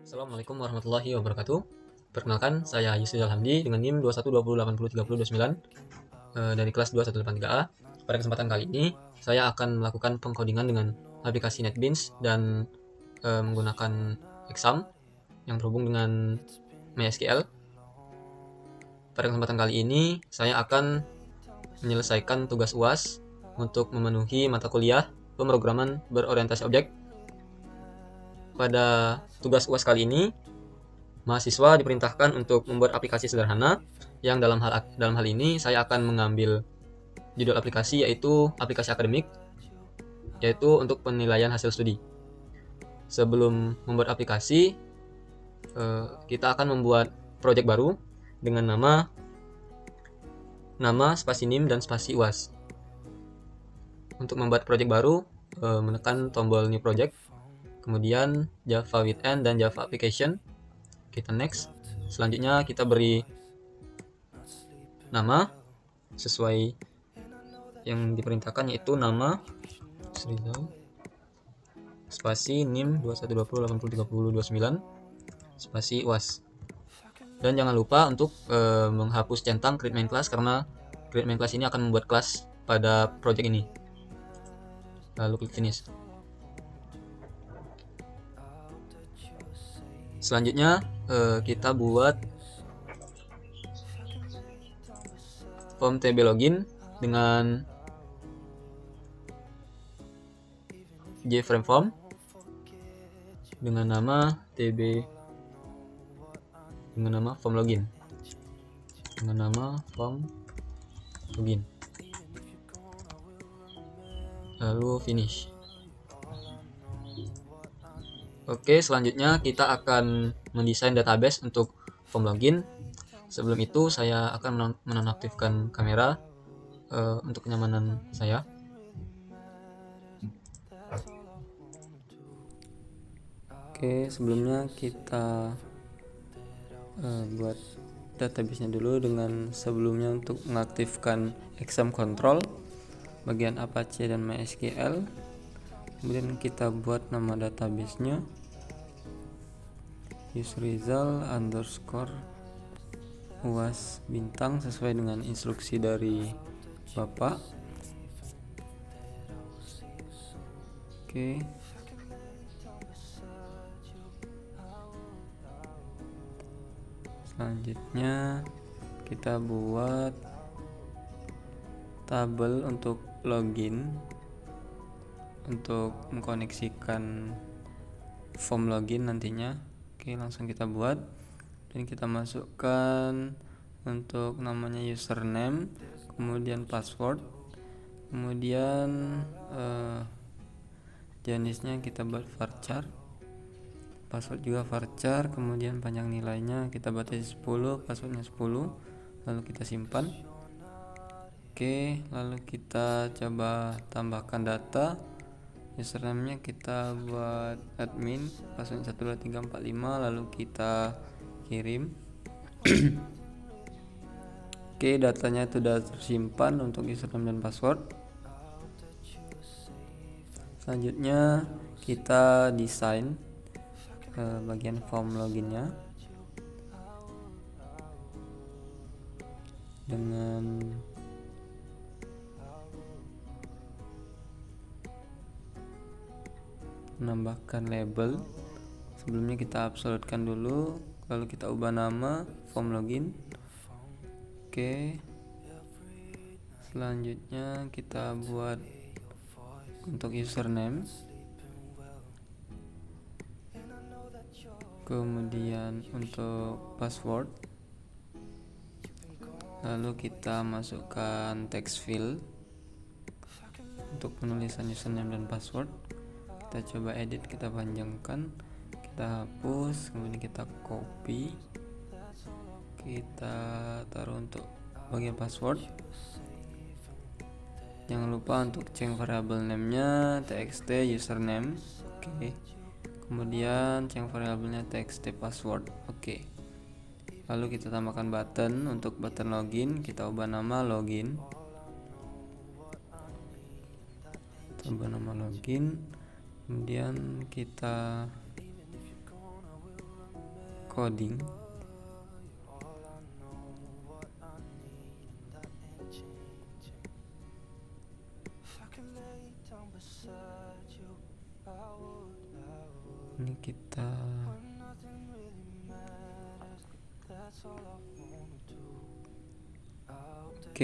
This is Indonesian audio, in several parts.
Assalamualaikum warahmatullahi wabarakatuh. Perkenalkan, saya Yusuf Alhamdi dengan NIM 2120803029 dari kelas 2183A. Pada kesempatan kali ini, saya akan melakukan pengkodingan dengan aplikasi NetBeans dan menggunakan exam yang terhubung dengan MySQL. Pada kesempatan kali ini, saya akan menyelesaikan tugas UAS untuk memenuhi mata kuliah pemrograman berorientasi objek. Pada tugas UAS kali ini, mahasiswa diperintahkan untuk membuat aplikasi sederhana yang dalam hal ini saya akan mengambil judul aplikasi yaitu aplikasi akademik, yaitu untuk penilaian hasil studi. Sebelum membuat aplikasi, kita akan membuat project baru dengan nama spasi NIM dan spasi UAS. Untuk membuat project baru, menekan tombol new project, kemudian Java with N dan Java application. Kita next. Selanjutnya kita beri nama sesuai yang diperintahkan, yaitu nama spasi NIM 2120803029 spasi UAS. Dan jangan lupa untuk menghapus centang create main class, karena create main class ini akan membuat kelas pada project ini. Lalu klik finish. Selanjutnya kita buat form TB login dengan JFrame form dengan nama TB dengan nama form login lalu finish. Oke, selanjutnya kita akan mendesain database untuk form login. Sebelum itu saya akan menonaktifkan kamera untuk kenyamanan saya. Oke, sebelumnya kita buat database-nya dulu dengan sebelumnya untuk mengaktifkan exam control bagian Apache dan MySQL. Kemudian kita buat nama database-nya useResult_UAS bintang sesuai dengan instruksi dari Bapak. Oke. Selanjutnya kita buat tabel untuk login untuk mengkoneksikan form login nantinya. Oke, langsung kita buat dan kita masukkan untuk namanya username, kemudian password, kemudian jenisnya kita buat varchar, password juga varchar, kemudian panjang nilainya kita batasi 10, passwordnya 10, lalu kita simpan. Oke, lalu kita coba tambahkan data. Username-nya kita buat admin, password 12345, lalu kita kirim. Oke, datanya sudah tersimpan untuk username dan password. Selanjutnya kita desain bagian form loginnya dengan menambahkan label. Sebelumnya kita absolutkan dulu, lalu kita ubah nama form login. Oke, selanjutnya kita buat untuk username, kemudian untuk password, lalu kita masukkan text field untuk penulisan username dan password. Kita coba edit, kita panjangkan, kita hapus, kemudian kita copy, kita taruh untuk bagian password. Jangan lupa untuk change variable name-nya txt username. Oke. Kemudian change variabelnya txt password. Oke. Lalu kita tambahkan button. Untuk button login kita ubah nama login. Kemudian kita coding. Ini kita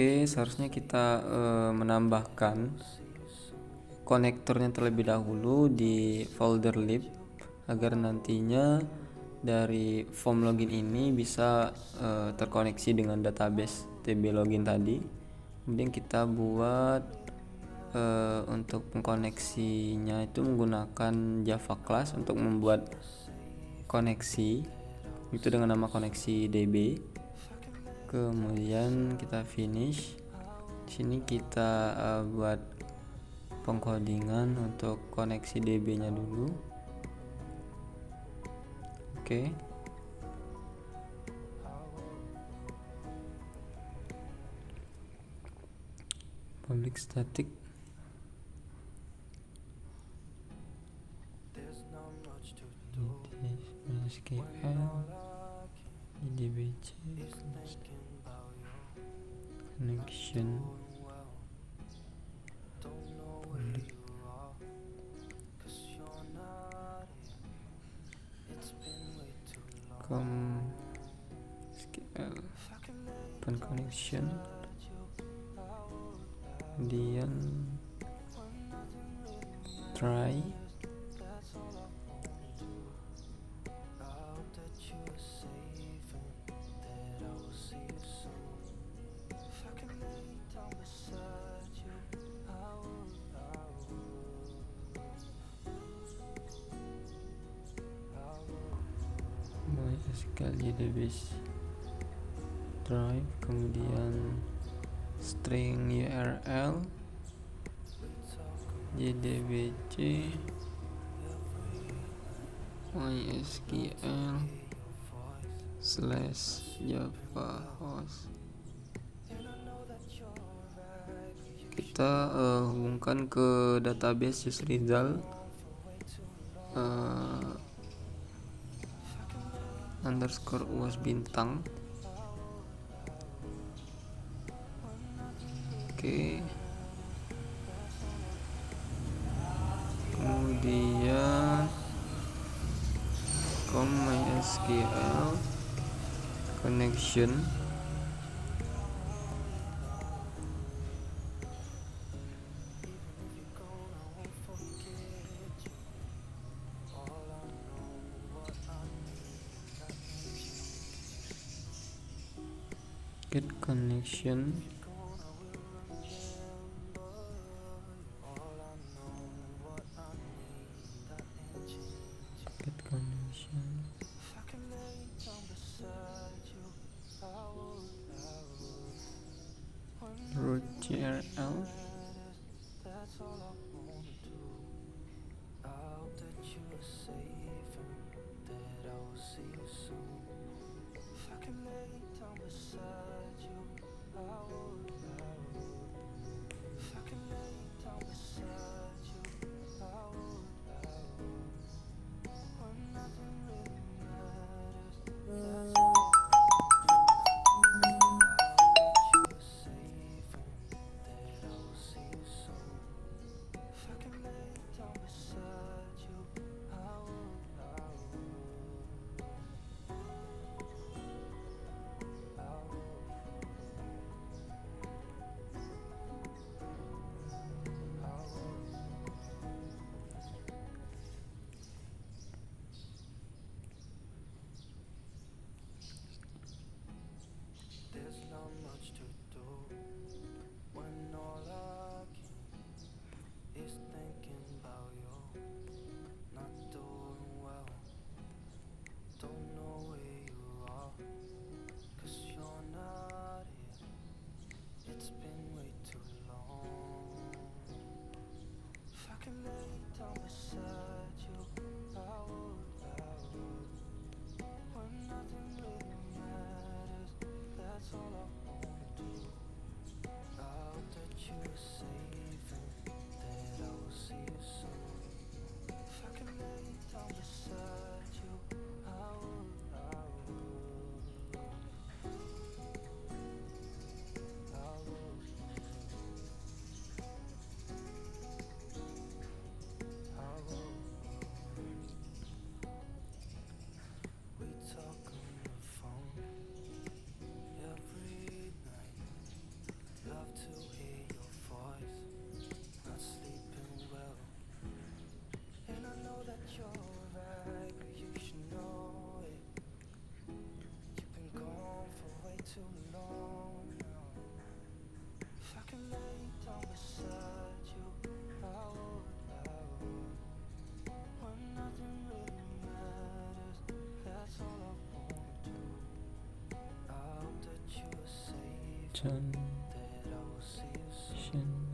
seharusnya kita menambahkan konektornya terlebih dahulu di folder lib agar nantinya dari form login ini bisa terkoneksi dengan database TB login tadi. Kemudian kita buat untuk pengkoneksinya itu menggunakan Java class untuk membuat koneksi itu dengan nama koneksi DB. Kemudian kita finish. Di sini kita buat pengkodingan untuk koneksi DB-nya dulu. Oke. Public static SQL DBC connection public SQL open connection, kemudian try SQL database drive, kemudian string URL jdbc mysql /java host. Kita hubungkan ke database Yusrizal underscore uas bintang. Oke. Kemudian mysql connection get connection root.jrl transition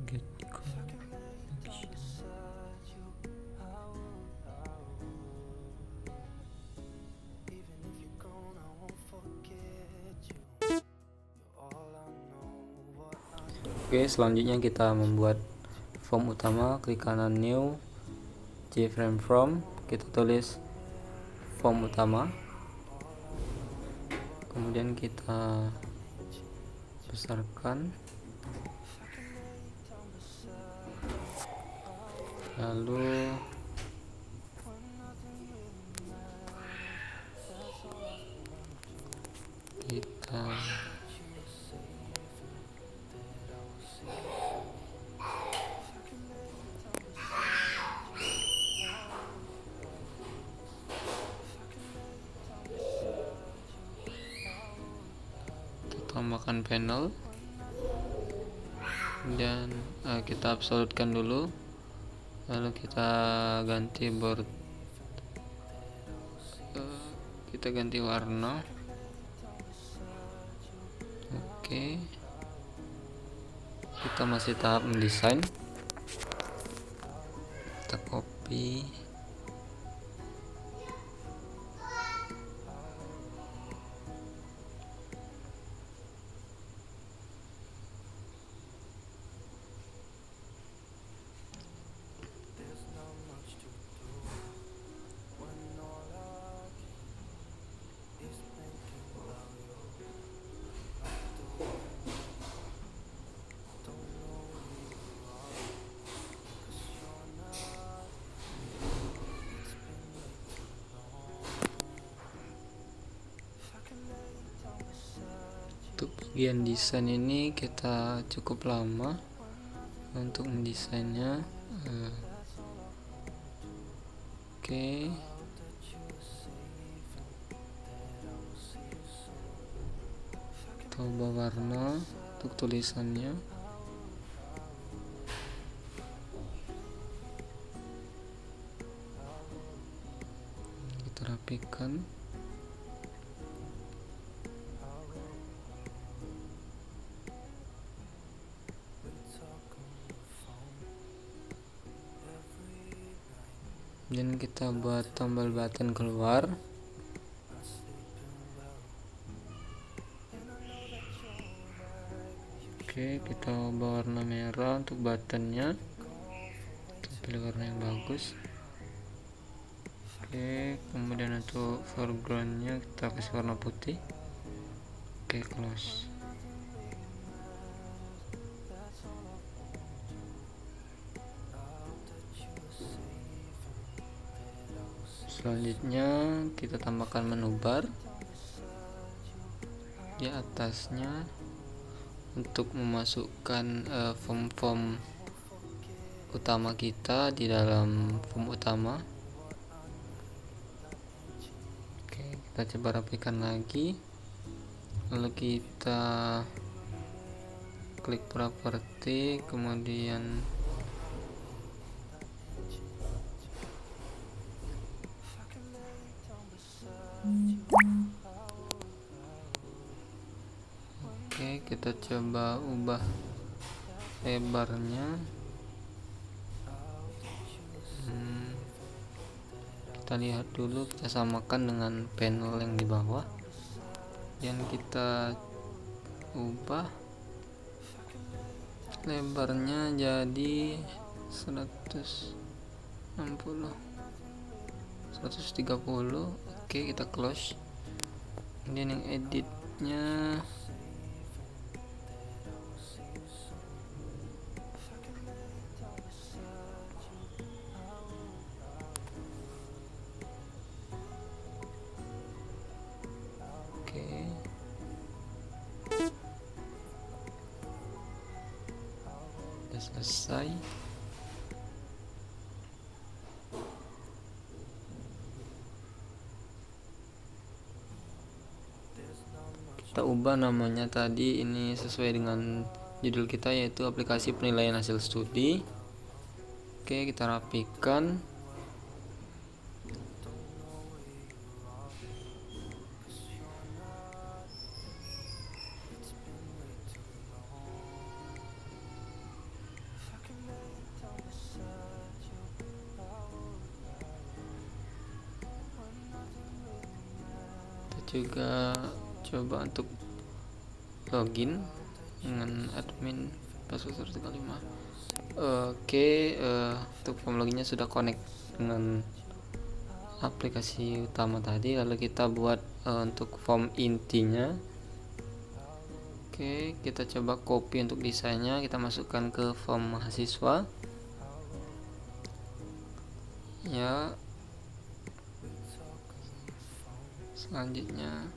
get connection. Oke, selanjutnya kita membuat form utama. Klik kanan new, JFrame from, kita tulis form utama, kemudian kita besarkan, lalu kita tambahkan panel dan kita absolutkan dulu, lalu kita ganti board, kita ganti warna. Oke, kita masih tahap mendesain, kita copy, untuk bagian desain ini kita cukup lama untuk mendesainnya. Oke, kita ubah warna untuk tulisannya. Kita rapikan. Dan kita buat tombol button keluar. Oke, kita ubah warna merah untuk buttonnya. Kita pilih warna yang bagus. Oke, kemudian untuk foregroundnya kita kasih warna putih. Oke, close. Selanjutnya kita tambahkan menu bar di atasnya untuk memasukkan form-form utama kita di dalam form utama. Oke, kita coba rapikan lagi, lalu kita klik properti, kemudian oke, kita coba ubah lebarnya. Kita lihat dulu, kita samakan dengan panel yang di bawah dan kita ubah lebarnya jadi 130. Oke, kita close. Kemudian yang editnya udah selesai. Kita ubah namanya tadi, ini sesuai dengan judul kita, yaitu aplikasi penilaian hasil studi. Oke, kita rapikan. juga coba untuk login dengan admin password 125. Oke, untuk form loginnya sudah connect dengan aplikasi utama tadi. Lalu kita buat untuk form intinya. Oke, kita coba copy untuk desainnya, kita masukkan ke form mahasiswa ya. Selanjutnya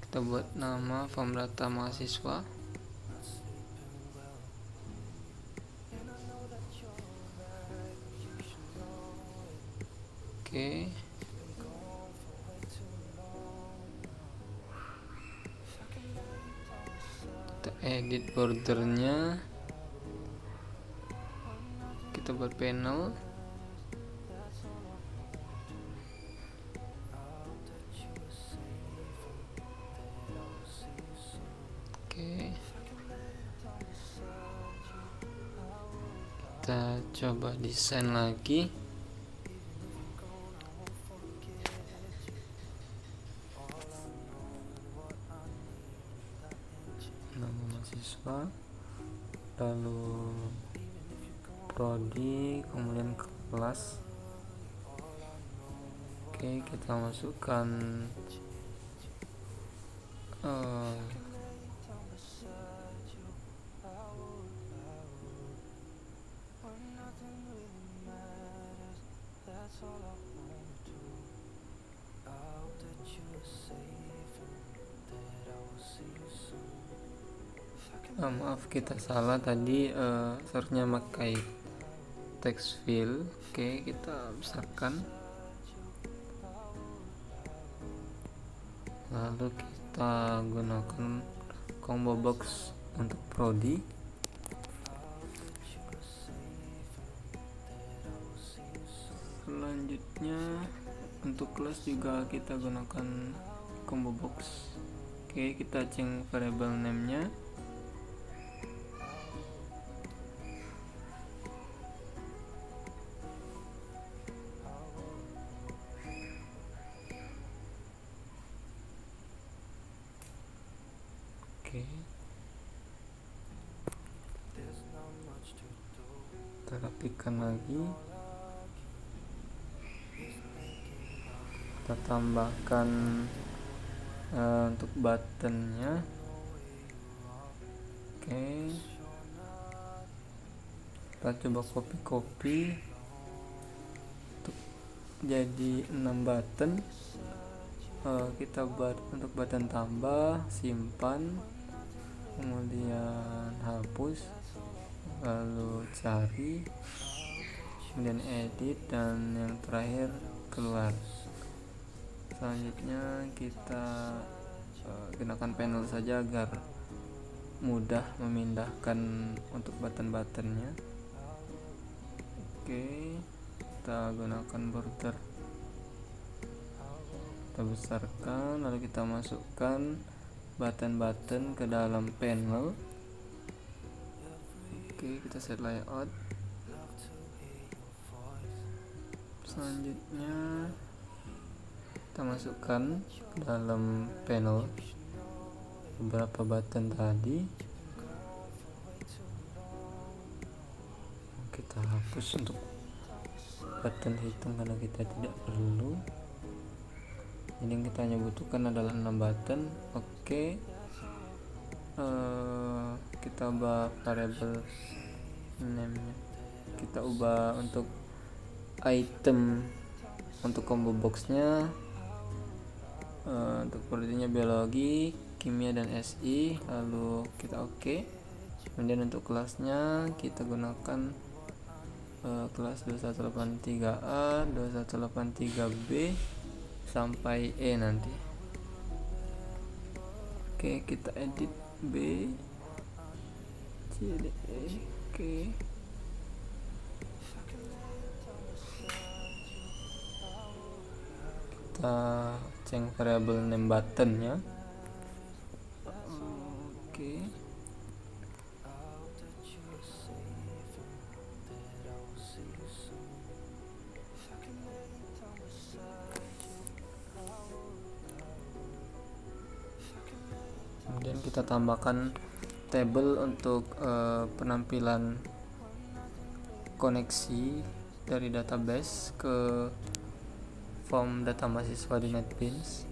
kita buat nama form data mahasiswa. Oke, kita edit bordernya, kita buat panel. Oke, kita coba desain lagi. Nama mahasiswa, lalu prodi, kemudian kelas. Oke, kita masukkan maaf, kita salah tadi, seharusnya pakai text fill. Oke, kita besarkan, lalu kita gunakan combo box untuk prodi. Selanjutnya untuk kelas juga kita gunakan combo box. Oke, kita change variable name nya. Oke, kita rapikan lagi, kita tambahkan untuk buttonnya. Oke, kita coba copy untuk jadi 6 button. Kita buat untuk button tambah, simpan, kemudian hapus, lalu cari, kemudian edit, dan yang terakhir keluar. Selanjutnya kita gunakan panel saja agar mudah memindahkan untuk button-buttonnya. Oke, kita gunakan border, kita besarkan, lalu kita masukkan button-button ke dalam panel. Oke, kita set layout. Selanjutnya kita masukkan ke dalam panel beberapa button tadi. Kita hapus untuk button hitam karena kita tidak perlu. Jadi yang kita hanya butuhkan adalah 6 button. Oke, kita ubah variable name nya, kita ubah untuk item untuk combo boxnya, untuk prodinya biologi, kimia, dan SI. Lalu kita oke. Kemudian untuk kelasnya kita gunakan kelas 2183A, 2183B sampai E nanti. Oke, kita edit B, C, D, E. Oke, kita change variable name buttonnya. Oke, Kemudian kita tambahkan tabel untuk penampilan koneksi dari database ke form data mahasiswa di NetBeans.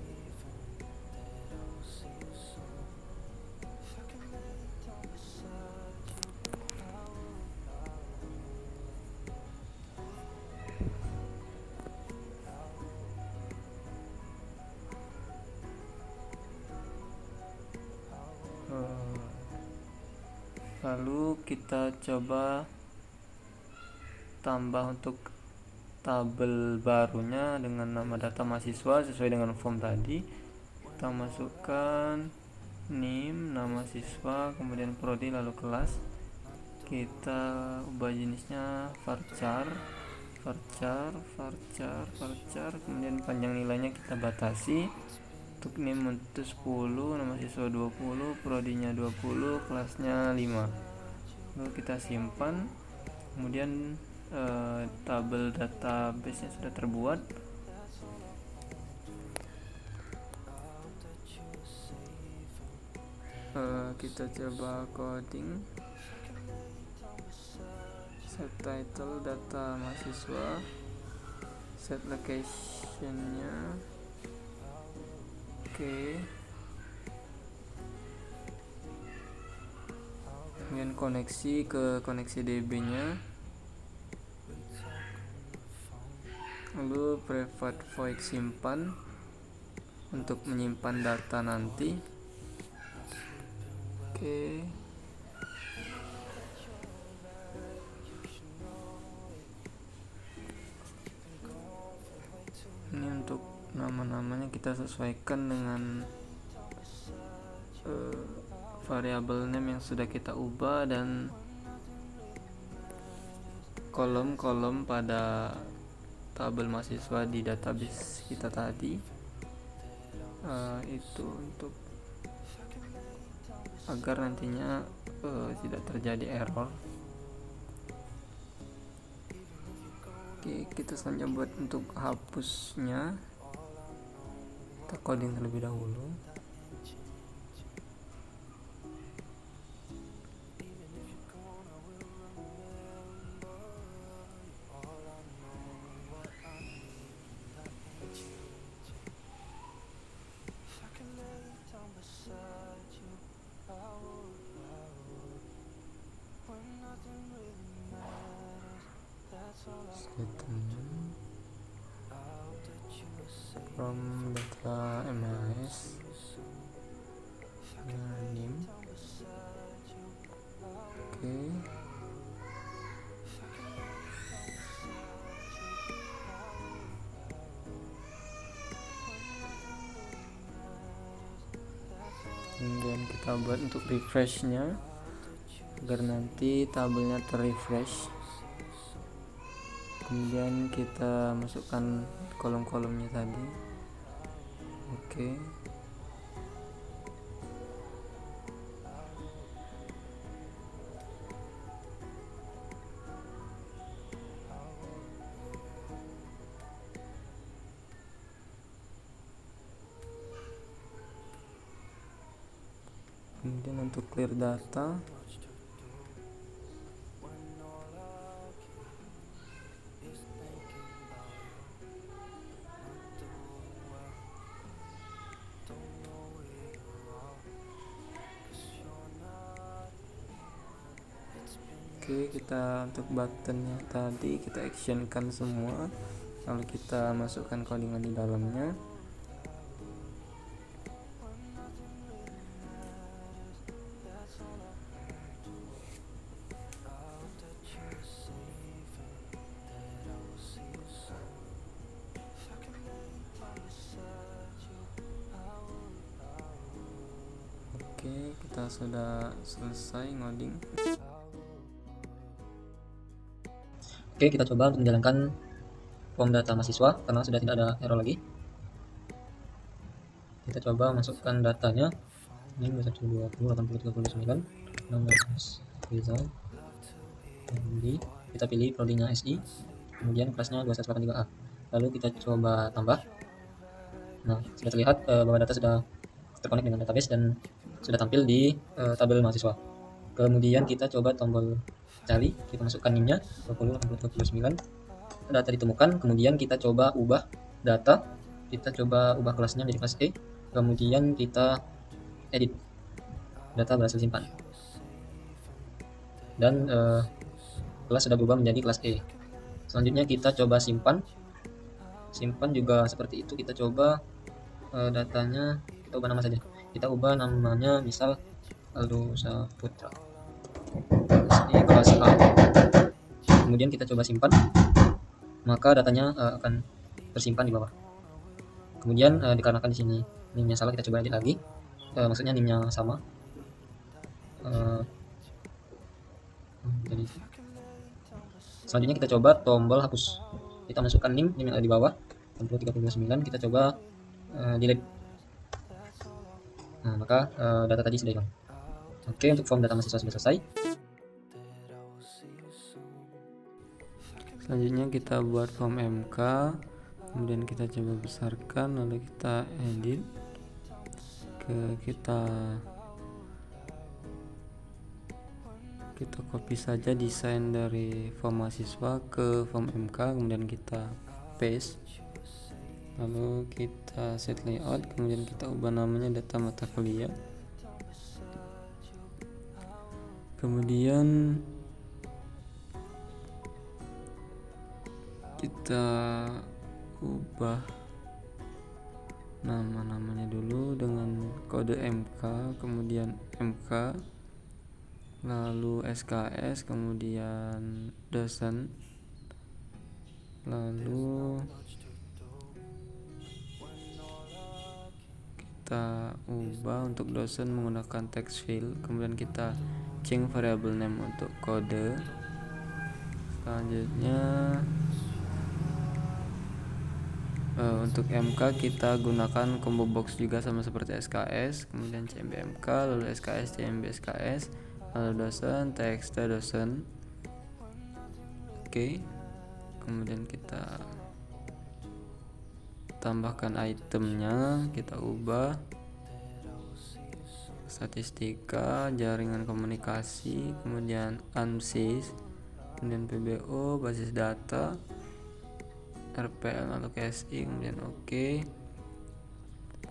Lalu kita coba tambah untuk tabel barunya dengan nama data mahasiswa sesuai dengan form tadi. Kita masukkan NIM, nama siswa, kemudian prodi, lalu kelas. Kita ubah jenisnya varchar, kemudian panjang nilainya kita batasi. Untuk NIM itu 10, nama siswa 20, prodinya 20, kelasnya 5. Lalu kita simpan. Kemudian tabel database nya sudah terbuat. Kita coba coding. Set title data mahasiswa, set location nya, kemudian koneksi ke koneksi DB nya, lalu private void simpan untuk menyimpan data nanti. Ini untuk nama-namanya kita sesuaikan dengan variabel name yang sudah kita ubah, dan kolom-kolom pada tabel mahasiswa di database kita tadi. Itu untuk agar nantinya tidak terjadi error. Kita selanjutnya buat untuk hapusnya, kita coding terlebih dahulu. From data MIS NIM. Kemudian kita buat untuk refresh-nya agar nanti tabelnya terrefresh. Kemudian kita masukkan kolom-kolomnya tadi. Kemudian untuk clear data, kita untuk buttonnya tadi kita actionkan semua, lalu kita masukkan codingan di dalamnya. Kita sudah selesai ngoding. Kita coba untuk menjalankan form data mahasiswa karena sudah tidak ada error lagi. Kita coba masukkan datanya. Ini 21208039 nama Rizal Andi. Kita pilih prodinya SI, kemudian kelasnya 2183A. Lalu kita coba tambah. Nah, sudah terlihat bahwa data sudah terkonek dengan database dan sudah tampil di tabel mahasiswa. Kemudian kita coba tombol cari, kita masukkan NIM-nya 20, 80, 29. Data ditemukan, kemudian kita coba ubah data, kita coba ubah kelasnya menjadi kelas E, kemudian kita edit, data berhasil simpan, dan kelas sudah berubah menjadi kelas E. Selanjutnya kita coba simpan juga seperti itu. Kita coba datanya, kita ubah nama saja, kita ubah namanya misal Aldo Saputra, ini kelas A. Kemudian kita coba simpan, maka datanya akan tersimpan di bawah. Kemudian dikarenakan di sini NIM-nya salah, kita coba edit lagi, maksudnya NIM-nya sama, jadi selanjutnya kita coba tombol hapus, kita masukkan NIM yang ada di bawah 60, 39, kita coba delete. Nah, maka data tadi sudah hilang. Oke, untuk form data mahasiswa sudah selesai. Selanjutnya kita buat form MK, kemudian kita coba besarkan, lalu kita edit, kita copy saja desain dari form mahasiswa ke form MK, kemudian kita paste, lalu kita set layout, kemudian kita ubah namanya data mata kuliah, kemudian kita ubah namanya dulu dengan kode MK, kemudian MK, lalu SKS, kemudian dosen, lalu kita ubah untuk dosen menggunakan text field, kemudian kita change variable name untuk kode. Selanjutnya untuk MK kita gunakan combo box juga sama seperti SKS, kemudian CMB MK, lalu SKS CMB SKS, lalu dosen text dosen. Oke, kemudian kita tambahkan itemnya, kita ubah statistika, jaringan komunikasi, kemudian ANSYS, kemudian PBO, basis data, RPL, lalu KSI, kemudian oke.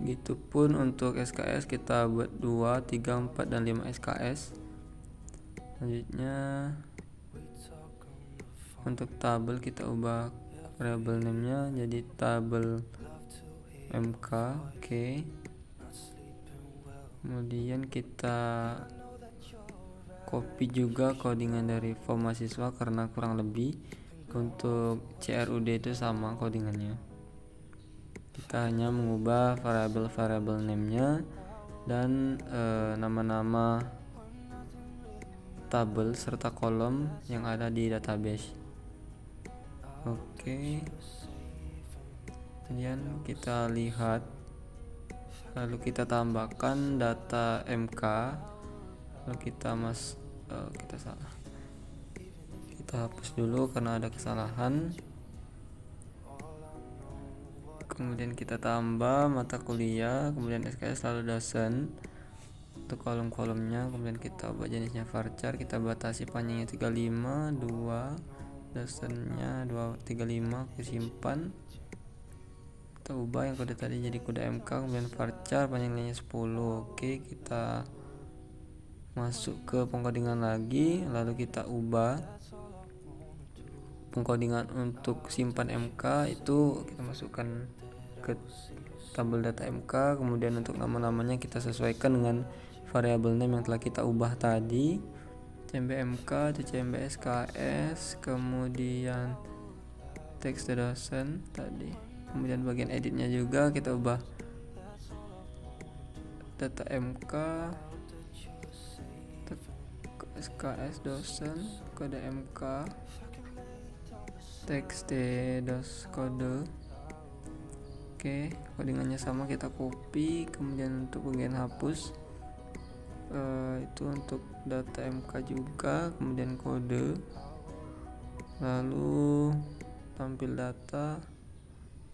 Begitupun untuk SKS kita buat 2, 3, 4, dan 5 SKS. Selanjutnya untuk tabel kita ubah variable name-nya jadi tabel MK. Oke. Kemudian kita copy juga codingan dari form mahasiswa karena kurang lebih untuk CRUD itu sama codingannya. Kita hanya mengubah variable name-nya dan nama-nama tabel serta kolom yang ada di database. Oke. Kemudian kita lihat, lalu kita tambahkan data MK, lalu kita salah, kita hapus dulu karena ada kesalahan. Kemudian kita tambah mata kuliah, kemudian SKS, lalu dosen untuk kolom-kolomnya, kemudian kita ubah jenisnya varchar, kita batasi panjangnya 35, 2, dosennya 235, kita simpan, kita ubah yang kode tadi jadi kode MK, kemudian varchar panjangnya 10. Oke, kita masuk ke pengkodingan lagi, lalu kita ubah pengkodingan untuk simpan MK itu kita masukkan ke tabel data MK, kemudian untuk nama-namanya kita sesuaikan dengan variable name yang telah kita ubah tadi, CMB MK atau CMB SKS, kemudian text dosen tadi, kemudian bagian editnya juga kita ubah data MK SKS dosen, kode MK, text dos kode. Oke, codingannya sama, kita copy, kemudian untuk bagian hapus itu untuk data MK juga, kemudian kode, lalu tampil data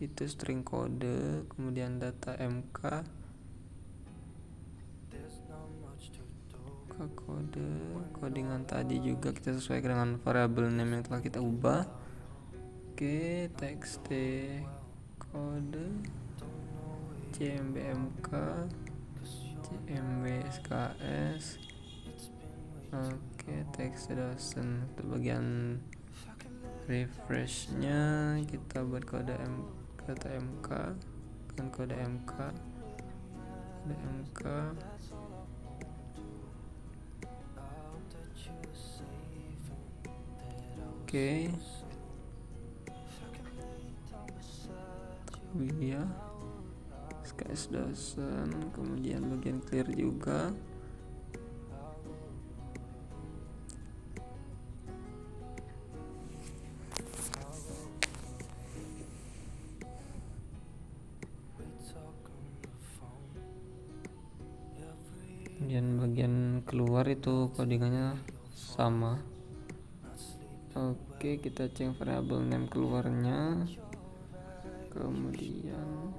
itu string kode, kemudian data MK, codingan tadi juga kita sesuaikan dengan variabel name yang telah kita ubah. Oke, txt kode cmbmk cmbsks. Oke, txt dosen. Untuk bagian refreshnya kita buat kode mk dengan kode mk. Oke, ya SKS dosen, kemudian bagian clear juga. Kemudian bagian keluar itu codingannya sama. Oke, kita cek variabel name keluarnya, kemudian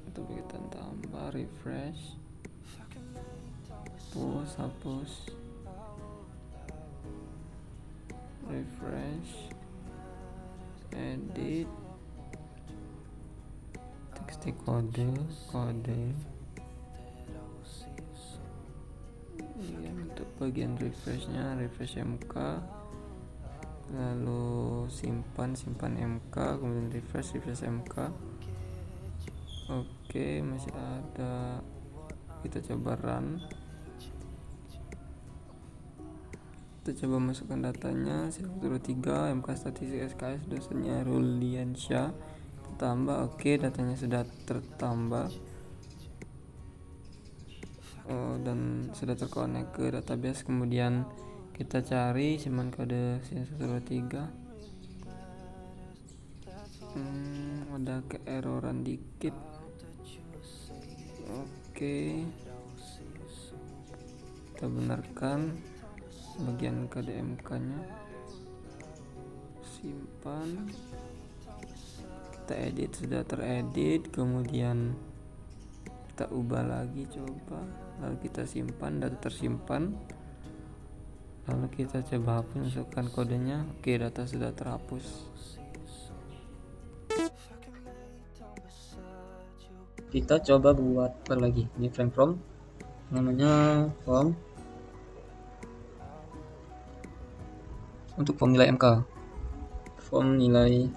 untuk kita tambah refresh, hapus, refresh, edit, txt kode. Ya, untuk bagian refreshnya refresh mk, lalu simpan mk, kemudian refresh mk. Oke, masih ada, kita coba run, kita coba masukkan datanya 123 mk statistik SKS dosennya Ruliansyah, tambah. Oke, datanya sudah tertambah dan sudah terkonek ke database. Kemudian kita cari simpan kode 123. Ada keeroran dikit. Oke, kita benarkan bagian kode mk nya, simpan, kita edit, sudah teredit, kemudian kita ubah lagi, coba, lalu kita simpan, data tersimpan, lalu kita coba hapus, masukkan kodenya. Oke, data sudah terhapus. Kita coba buat lagi, ini frame from, namanya form. Untuk form nilai mk, form nilai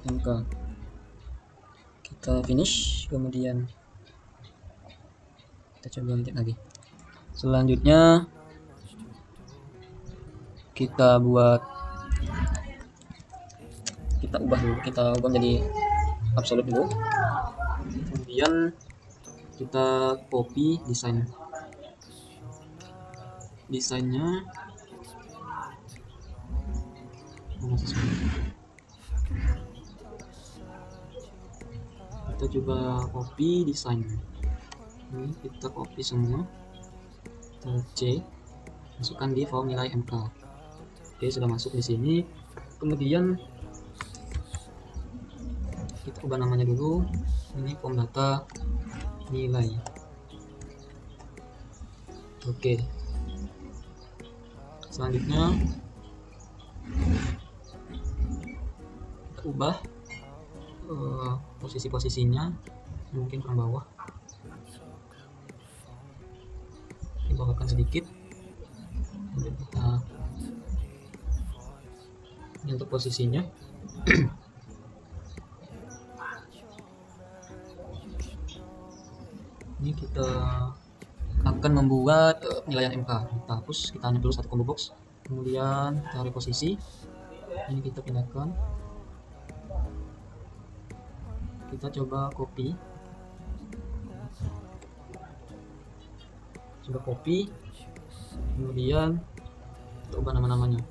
mk, kita finish, kemudian kita coba lanjut lagi. Selanjutnya kita ubah jadi absolute dulu, kemudian kita copy desainnya. Kita coba copy desain ini, kita copy semua, Ctrl C, masukkan di form nilai mk. Oke, sudah masuk di sini. Kemudian kita ubah namanya dulu, ini form data nilai. Oke, selanjutnya kita ubah posisinya, mungkin kurang bawah, kita bawahkan sedikit. Ini untuk posisinya. Ini kita akan membuat penilaian MK. Kita hapus, kita hanya dulu satu combo box, kemudian kita reposisi. Ini kita pindahkan, kita coba copy, kemudian kita ubah nama-namanya.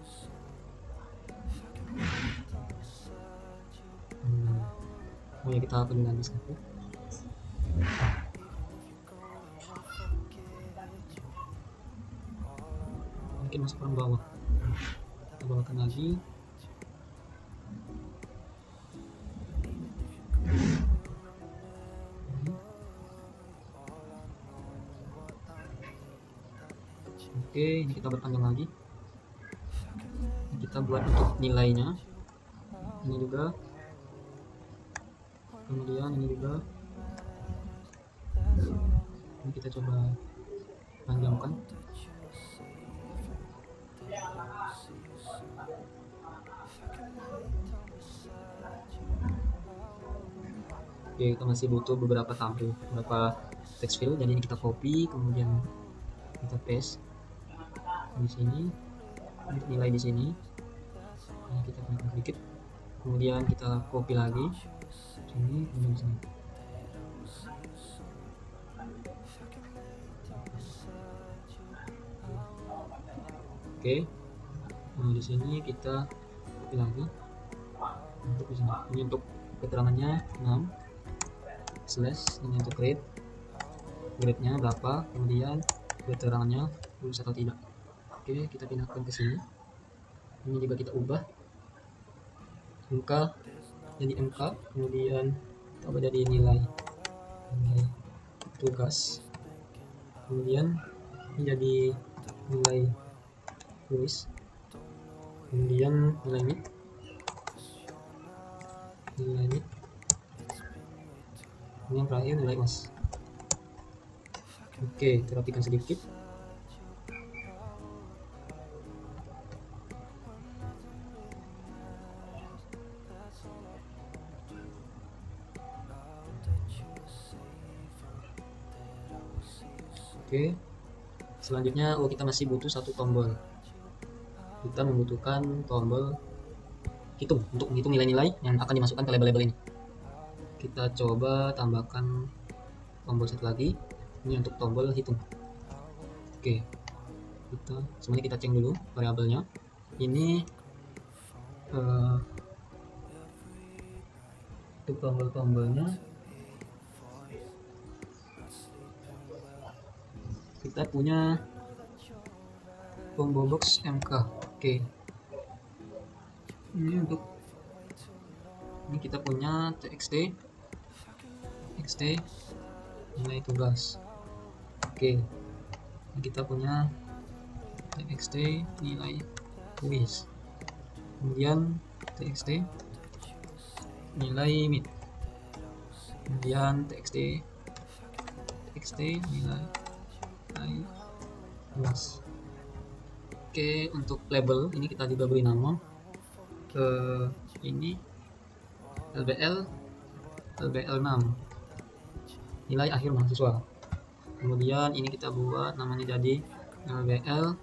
Kemudian kita pindahkan di satu. Mungkin masuk ke bawah, kita bawakan lagi. Oke, ini kita perpanjang lagi. Kita buat untuk nilainya. Ini juga. Kemudian ini juga. Ini kita coba panjangkan. Oke, kita masih butuh beberapa text field, jadi ini kita copy, kemudian kita paste di sini untuk nilai di sini. Nah, kita tambahkan sedikit, kemudian kita copy lagi sini, kemudian di sini. Oke, nah di sini kita copy lagi untuk di sini. Ini untuk keterangannya 6 slash, ini untuk grade-nya berapa, kemudian keterangannya lulus atau tidak. Oke, kita pindahkan ke sini. Ini juga kita ubah MK jadi MK, kemudian kita ubah jadi nilai tugas, kemudian ini jadi nilai tulis, kemudian nilai mid, ini yang terakhir nilai mas. Oke, kita rapikan sedikit. Oke, selanjutnya kita masih butuh satu tombol. Kita membutuhkan tombol hitung untuk menghitung nilai-nilai yang akan dimasukkan ke label-label ini. Kita coba tambahkan tombol satu lagi. Ini untuk tombol hitung. Oke, semuanya kita cek dulu variabelnya. Ini untuk tombol-tombolnya kita punya combo box MK. Oke, ini kita punya txt nilai tugas. Oke, ini kita punya txt nilai kuis, kemudian txt nilai mid, kemudian txt nilai tugas. Oke, untuk label ini kita juga beri nama ini LBL 6 nilai akhir mahasiswa. Kemudian ini kita buat namanya jadi LBL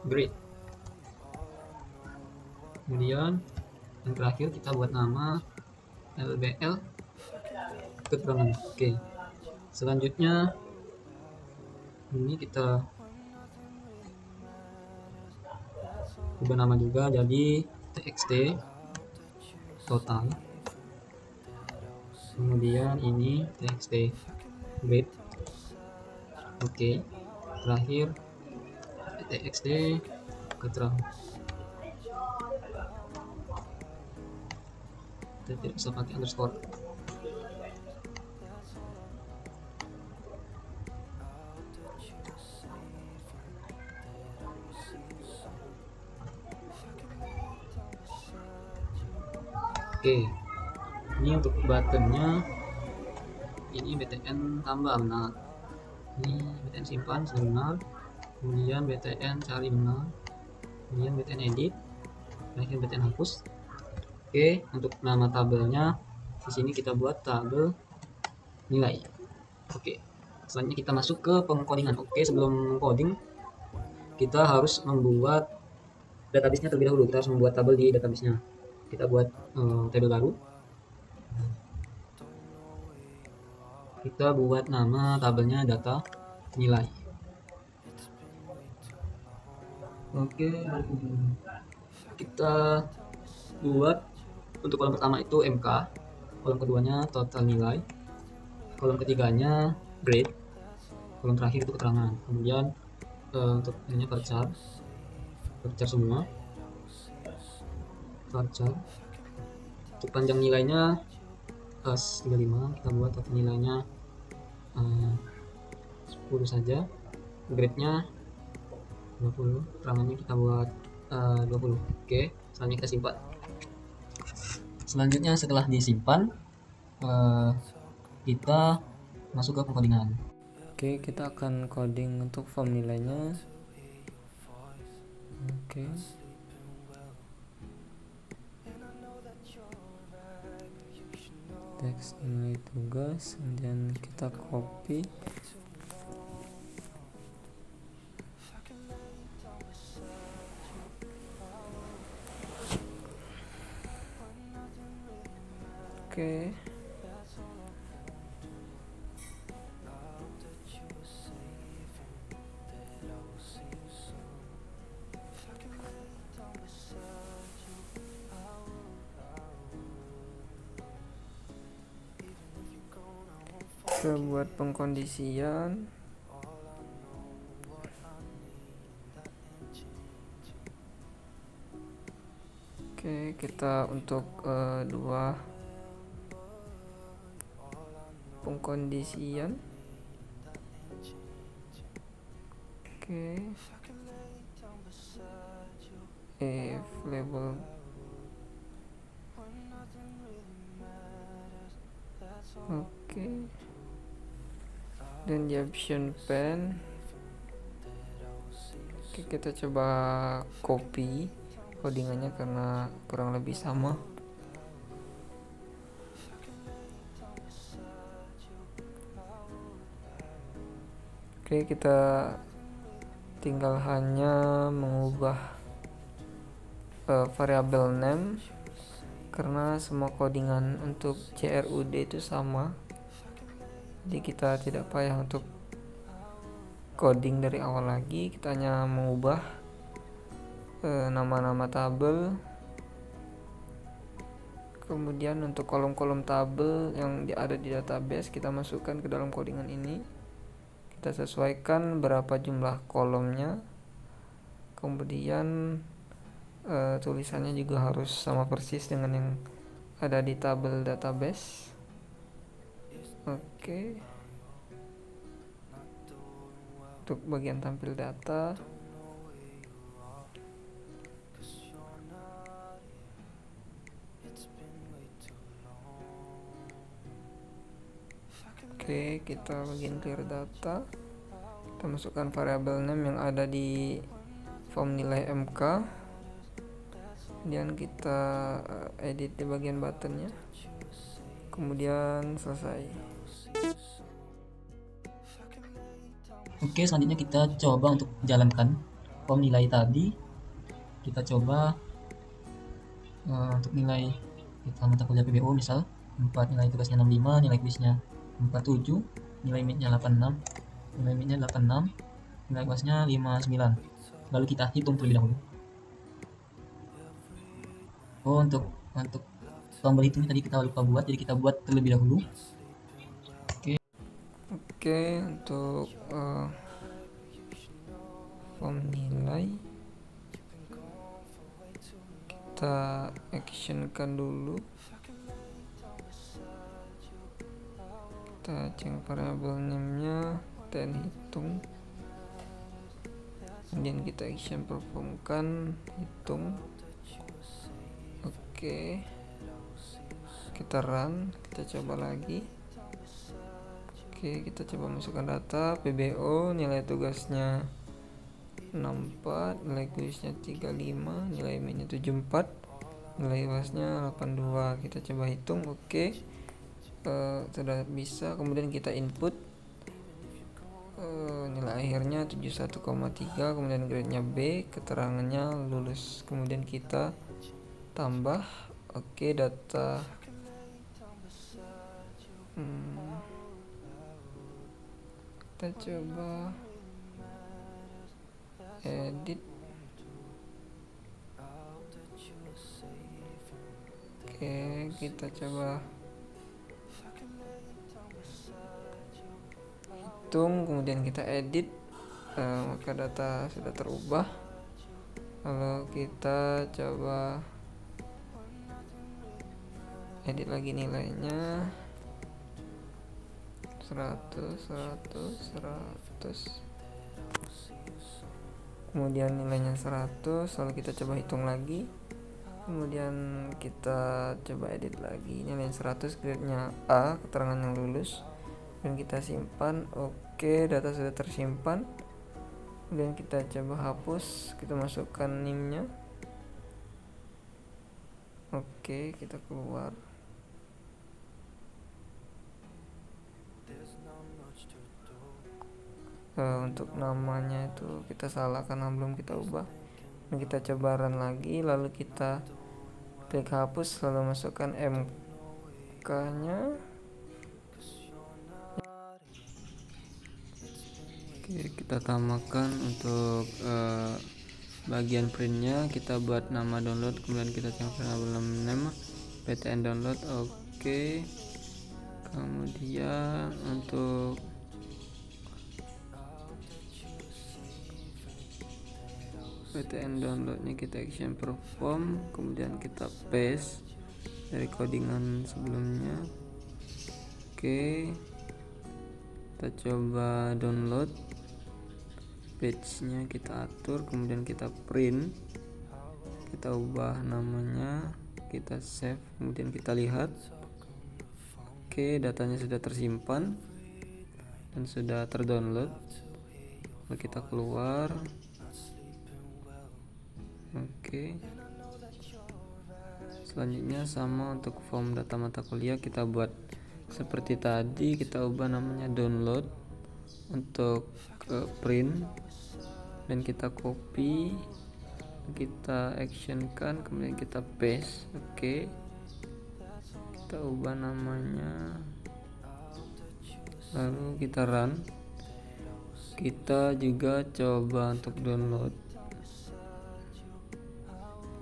grade. Kemudian yang terakhir kita buat nama LBL keterangan. Oke, selanjutnya ini kita ubah nama juga jadi txt total, kemudian ini txt grade. Oke, terakhir txt keterangan. Kita tidak bisa pakai underscore. Oke, ini untuk buttonnya ini btn tambah benar, ini btn simpan benar, kemudian btn cari benar, kemudian btn edit, terakhir btn hapus. Oke, untuk nama tabelnya di sini kita buat tabel nilai. Oke, selanjutnya kita masuk ke pengkodingan. Oke, sebelum coding kita harus membuat database-nya terlebih dahulu. Kita harus membuat tabel di database-nya. Kita buat tabel baru. Kita buat nama tabelnya data nilai. Oke, kita buat untuk kolom pertama itu MK, kolom keduanya total nilai, kolom ketiganya grade, kolom terakhir itu keterangan. Kemudian untuk ini varchar semua. Varchar untuk panjang nilainya kelas 35, kita buat total nilainya 10 saja, grade nya 20, keterangannya kita buat 20. Oke, selanjutnya kita simpan. Selanjutnya setelah disimpan, kita masuk ke pengkodingan. Oke, kita akan coding untuk form nilainya. Oke. Teks nilai tugas, kemudian kita copy. Oke. Kita buat pengkondisian. Oke, kita untuk dua pengkondisian. Oke. If label oke. Dan di option pen, oke, kita coba copy codingannya karena kurang lebih sama. Oke, kita tinggal hanya mengubah variabel name karena semua codingan untuk CRUD itu sama, jadi kita tidak payah untuk coding dari awal lagi. Kita hanya mengubah nama-nama tabel. Kemudian untuk kolom-kolom tabel yang ada di database kita masukkan ke dalam codingan ini. Kita sesuaikan berapa jumlah kolomnya. Kemudian tulisannya juga harus sama persis dengan yang ada di tabel database. Oke. Untuk bagian tampil data, oke, kita bagian clear data, kita masukkan variabel name yang ada di form nilai MK, kemudian kita edit di bagian buttonnya, kemudian selesai. Oke, selanjutnya kita coba untuk jalankan form nilai tadi. Kita coba untuk nilai kita mata kuliah PBO misal 4, nilai tugasnya 65, nilai kuisnya 47, nilai midnya 86, nilai midnya 86, nilai kuasnya 59. Lalu kita hitung terlebih dahulu. Oh, untuk tombol hitungnya tadi kita lupa buat, jadi kita buat terlebih dahulu. Oke, untuk form nilai kita actionkan dulu. Kita cek variabel name-nya dan hitung, kemudian kita action performkan hitung. Oke, kita run, kita coba lagi. Oke, kita coba masukkan data PBO, nilai tugasnya 64, nilai kuisnya 35, nilai midnya 74, nilai UASnya 82. Kita coba hitung. Oke, sudah bisa. Kemudian kita input nilai akhirnya 71,3, kemudian grade-nya B, keterangannya lulus. Kemudian kita tambah. Oke, data kita coba edit. Oke, kita coba hitung, kemudian kita edit. Maka data sudah terubah. Lalu kita coba edit lagi nilainya 100. kemudian nilainya 100, lalu kita coba hitung lagi, kemudian kita coba edit lagi, nilainya 100, grade-nya A, keterangan yang lulus, dan kita simpan. Oke, data sudah tersimpan. Kemudian kita coba hapus, kita masukkan NIM-nya. Oke, kita keluar. Untuk namanya itu kita salah karena belum kita ubah. Dan kita coba run lagi, lalu kita klik hapus, lalu masukkan MK nya. Oke, kita tambahkan untuk bagian printnya, kita buat nama download, kemudian kita tempel name ptn download. Oke, kemudian untuk ptn downloadnya kita action perform, kemudian kita paste dari codingan sebelumnya. Oke, kita coba download, page-nya kita atur, kemudian kita print, kita ubah namanya, kita save, kemudian kita lihat. Oke, datanya sudah tersimpan dan sudah terdownload. Lalu kita keluar. Oke, selanjutnya sama untuk form data mata kuliah, kita buat seperti tadi, kita ubah namanya download untuk print, dan kita copy, kita actionkan, kemudian kita paste. Oke, kita ubah namanya, lalu kita run. Kita juga coba untuk download.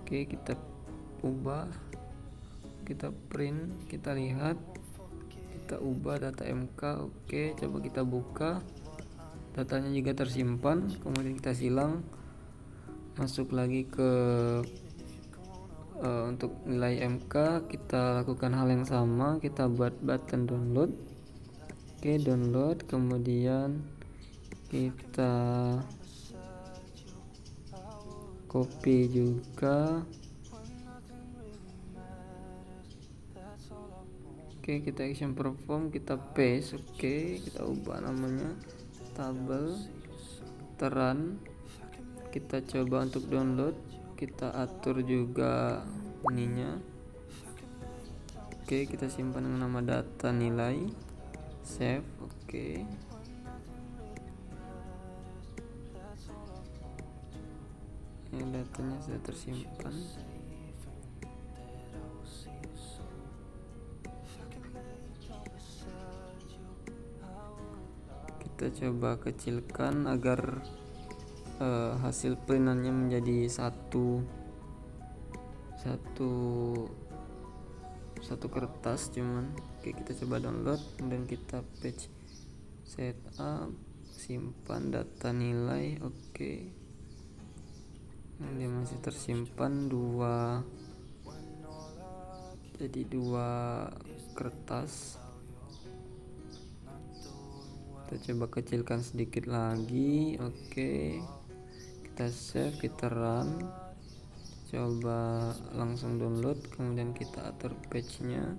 Oke, kita ubah, kita print, kita lihat, kita ubah data MK. Oke, coba kita buka, datanya juga tersimpan. Kemudian kita silang, masuk lagi ke untuk nilai MK, kita lakukan hal yang sama, kita buat button download. Oke, download, kemudian kita copy juga. Oke, kita action perform, kita paste. Oke, kita ubah namanya tabel, run. Kita coba untuk download, kita atur juga ininya. Oke, kita simpan dengan nama data nilai, save. Oke, ini datanya sudah tersimpan. Kita coba kecilkan agar hasil printannya menjadi satu kertas cuman. Oke, kita coba download, kemudian kita page setup, simpan data nilai. Oke, dia masih tersimpan jadi dua kertas. Kita coba kecilkan sedikit lagi. Oke, kita save, kita run, coba langsung download, kemudian kita atur page-nya.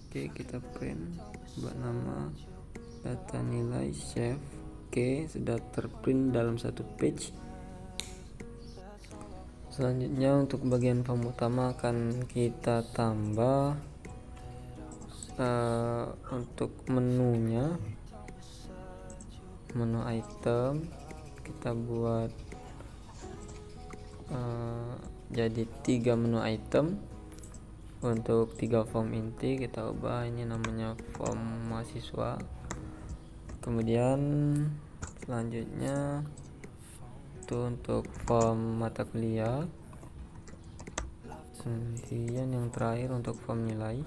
Oke, kita print, buat nama data nilai, save. Oke, sudah terprint dalam satu page. Selanjutnya untuk bagian form utama akan kita tambah untuk menunya, menu item, kita buat jadi 3 menu item. Untuk 3 form inti kita ubah, ini namanya form mahasiswa. Kemudian selanjutnya itu untuk form mata kuliah, kemudian yang terakhir untuk form nilai.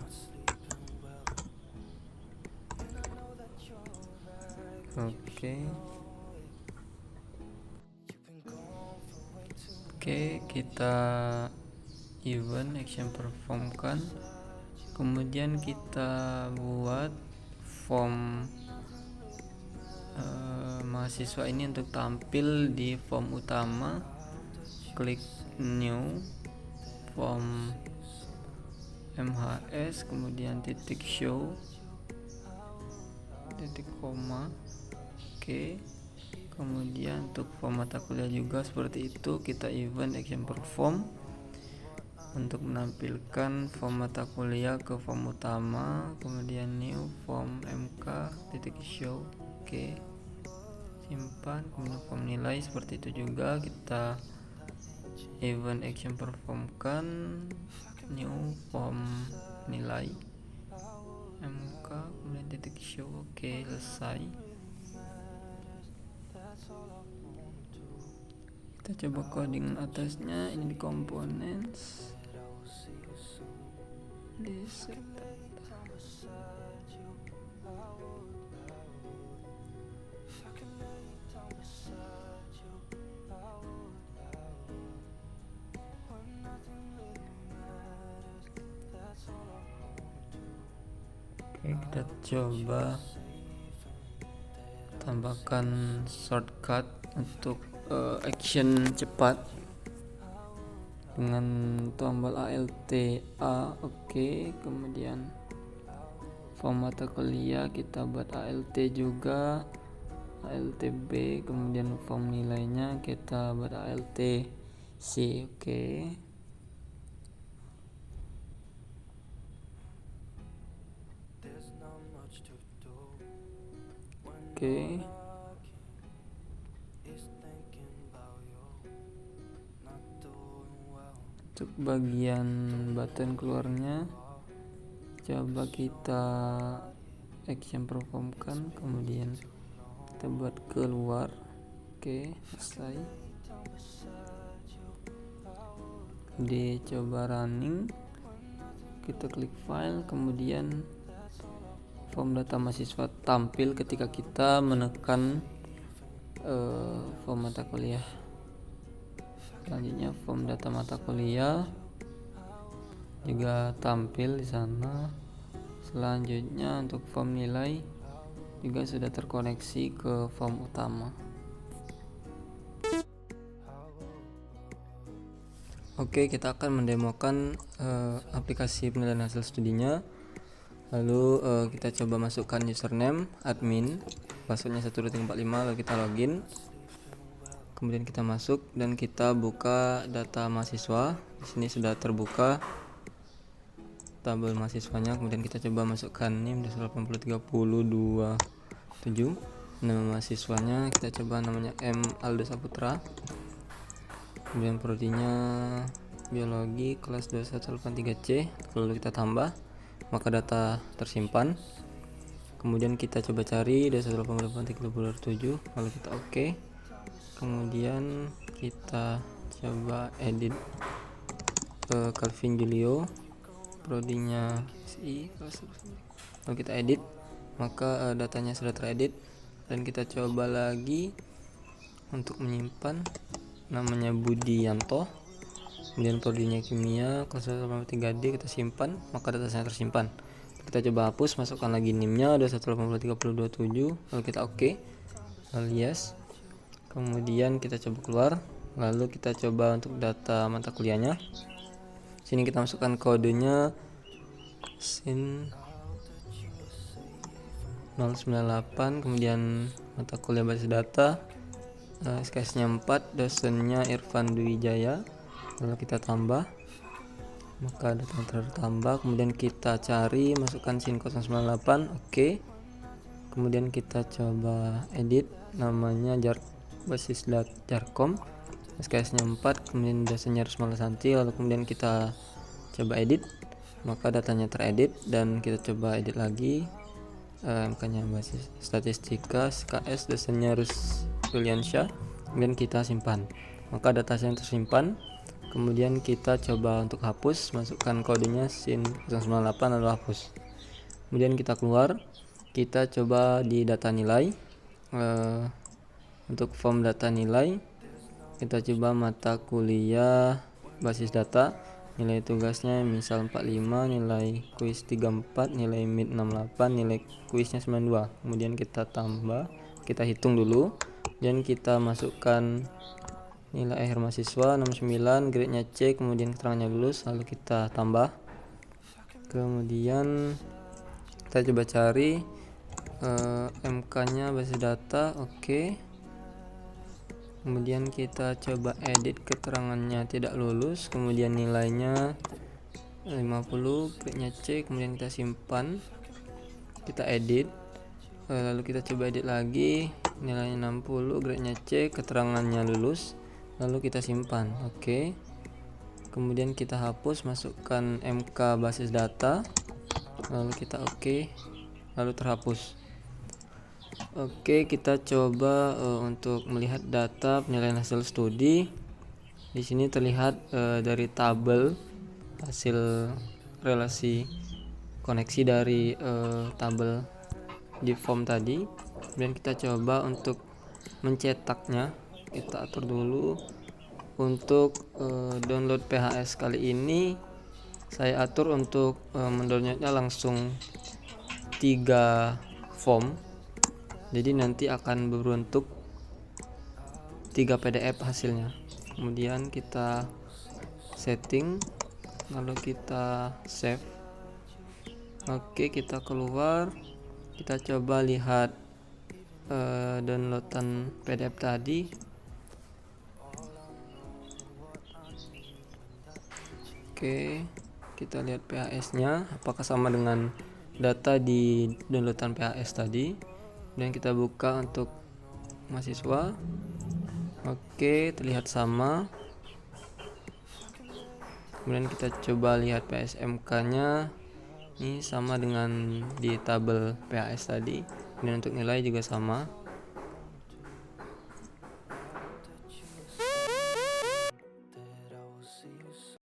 Oke, kita event action performkan, kemudian kita buat form mahasiswa ini untuk tampil di form utama, klik new form MHS, kemudian titik show, titik koma, oke. Kemudian untuk form mata kuliah juga seperti itu, kita event action perform untuk menampilkan form mata kuliah ke form utama, kemudian new form MK titik show, oke, simpan. Kemudian form nilai seperti itu juga kita event action performkan, new form nilai MK, kemudian titik show, oke, selesai. Kita coba coding atasnya, ini di components, di set data. Oke, kita coba tambahkan shortcut untuk action cepat dengan tombol Alt A, oke. Kemudian form mata kuliah kita buat Alt juga, Alt B, kemudian form nilainya kita buat Alt C, oke. Oke. Untuk bagian button keluarnya coba kita action performkan, kemudian kita buat keluar, oke, selesai. Coba running, kita klik file, kemudian form data mahasiswa tampil ketika kita menekan form mata kuliah. Selanjutnya form data mata kuliah juga tampil di sana. Selanjutnya untuk form nilai juga sudah terkoneksi ke form utama. Oke, kita akan mendemokan aplikasi penilaian hasil studinya. Lalu kita coba masukkan username admin, passwordnya 1245, lalu kita login. Kemudian kita masuk dan kita buka data mahasiswa. Di sini sudah terbuka tabel mahasiswanya. Kemudian kita coba masukkan NIM 803027. Nama mahasiswanya kita coba namanya M Aldo Saputra. Kemudian prodinya biologi kelas 2183C. Lalu kita tambah, maka data tersimpan. Kemudian kita coba cari 21883027, lalu kita oke. Kemudian kita coba edit Calvin Julio, prodinya SI, lalu kita edit, maka datanya sudah teredit. Dan kita coba lagi untuk menyimpan, namanya Budi Yanto, kemudian prodinya kimia kelas 183D, kita simpan, maka datanya tersimpan. Kita coba hapus, masukkan lagi NIM-nya 21803027, lalu kita oke, lalu yes. Kemudian kita coba keluar, lalu kita coba untuk data mata kuliahnya. Sini kita masukkan kodenya sin 098, kemudian mata kuliah basis data, SKS-nya 4, dosennya Irfan Dwi Jaya, lalu kita tambah, maka data tertambah. Kemudian kita cari, masukkan sin 098, oke. Kemudian kita coba edit, namanya basis Jarkom, SKS-nya 4, kemudian dosennya Rusmala Santi, lalu kemudian kita coba edit, maka datanya teredit. Dan kita coba edit lagi, MK-nya basis statistika, SKS dosennya Rus Juliansyah, kemudian kita simpan, maka datanya tersimpan. Kemudian kita coba untuk hapus, masukkan kodenya sin 098 lalu hapus. Kemudian kita keluar, kita coba di data nilai. Untuk form data nilai kita coba mata kuliah basis data, nilai tugasnya misal 45, nilai kuis 34, nilai mid 68, nilai kuisnya 92. Kemudian kita tambah, kita hitung dulu dan kita masukkan nilai akhir mahasiswa 69, grade-nya C, kemudian keterangannya lulus, lalu kita tambah. Kemudian kita coba cari MK-nya basis data, oke. Kemudian kita coba edit keterangannya tidak lulus, kemudian nilainya 50, grade-nya C, kemudian kita simpan, kita edit, lalu kita coba edit lagi, nilainya 60, grade-nya C, keterangannya lulus, lalu kita simpan, oke. Kemudian kita hapus, masukkan MK basis data, lalu kita oke, lalu terhapus. Oke, kita coba untuk melihat data penilaian hasil studi. Di sini terlihat dari tabel hasil relasi koneksi dari tabel di form tadi. Kemudian kita coba untuk mencetaknya. Kita atur dulu. Untuk download PHS kali ini saya atur untuk mendownloadnya langsung 3 form. Jadi nanti akan berbentuk 3 PDF hasilnya. Kemudian kita setting, lalu kita save. Oke, kita keluar, kita coba lihat downloadan PDF tadi. Oke, kita lihat PHS-nya apakah sama dengan data di downloadan PHS tadi. Dan kita buka untuk mahasiswa. Oke, terlihat sama. Kemudian kita coba lihat PSMK-nya. Ini sama dengan di tabel PHS tadi. Dan untuk nilai juga sama.